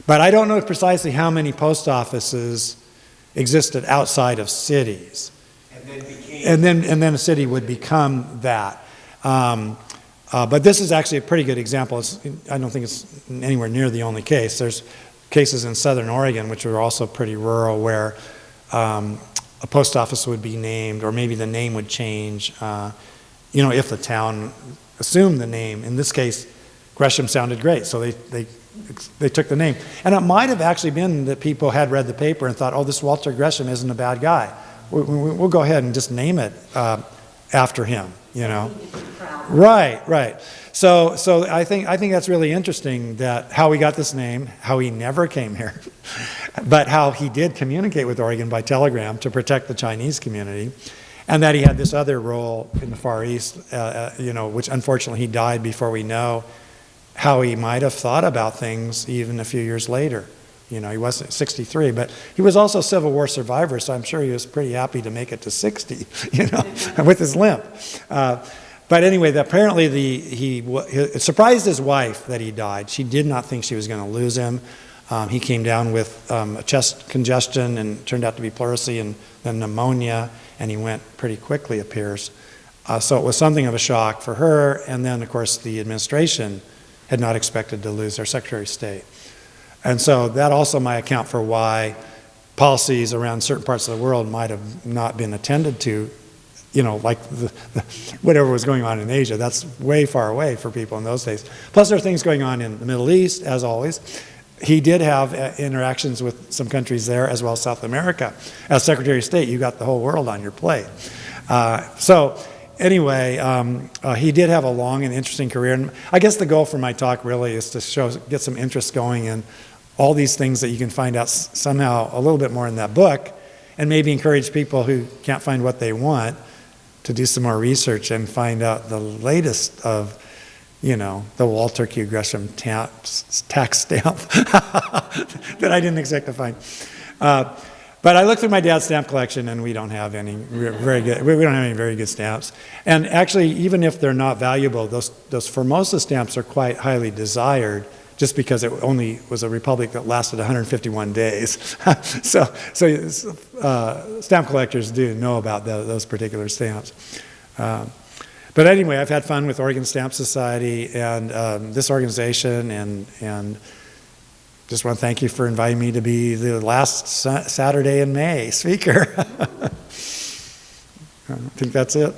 But I don't know precisely how many post offices existed outside of cities. And then a city would become that. But this is actually a pretty good example. I don't think it's anywhere near the only case. There's cases in southern Oregon, which are also pretty rural, where a post office would be named, or maybe the name would change, if the town assumed the name. In this case, Gresham sounded great, so they took the name. And it might have actually been that people had read the paper and thought, oh, this Walter Gresham isn't a bad guy. We'll go ahead and just name it after him, Right. So I think that's really interesting, that how he got this name, how he never came here, but how he did communicate with Oregon by telegram to protect the Chinese community, and that he had this other role in the Far East, which unfortunately he died before we know how he might have thought about things even a few years later. He wasn't 63, but he was also a Civil War survivor, so I'm sure he was pretty happy to make it to 60, with his limp. But anyway, apparently it surprised his wife that he died. She did not think she was going to lose him. He came down with a chest congestion and turned out to be pleurisy and then pneumonia, and he went pretty quickly, it appears. So it was something of a shock for her, and then, of course, the administration had not expected to lose their Secretary of State. And so that also might account for why policies around certain parts of the world might have not been attended to, like whatever was going on in Asia. That's way far away for people in those days. Plus there are things going on in the Middle East, as always. He did have interactions with some countries there, as well as South America. As Secretary of State, you got the whole world on your plate. Anyway, he did have a long and interesting career. And I guess the goal for my talk really is to get some interest going in all these things that you can find out somehow a little bit more in that book, and maybe encourage people who can't find what they want to do some more research and find out the latest of, the Walter Q. Gresham tax stamp that I didn't expect to find. But I looked through my dad's stamp collection, and we don't have any very good. We don't have any very good stamps. And actually, even if they're not valuable, those Formosa stamps are quite highly desired, just because it only was a republic that lasted 151 days. so stamp collectors do know about those particular stamps. But anyway, I've had fun with Oregon Stamp Society and this organization, and just want to thank you for inviting me to be the last Saturday in May speaker. I think that's it.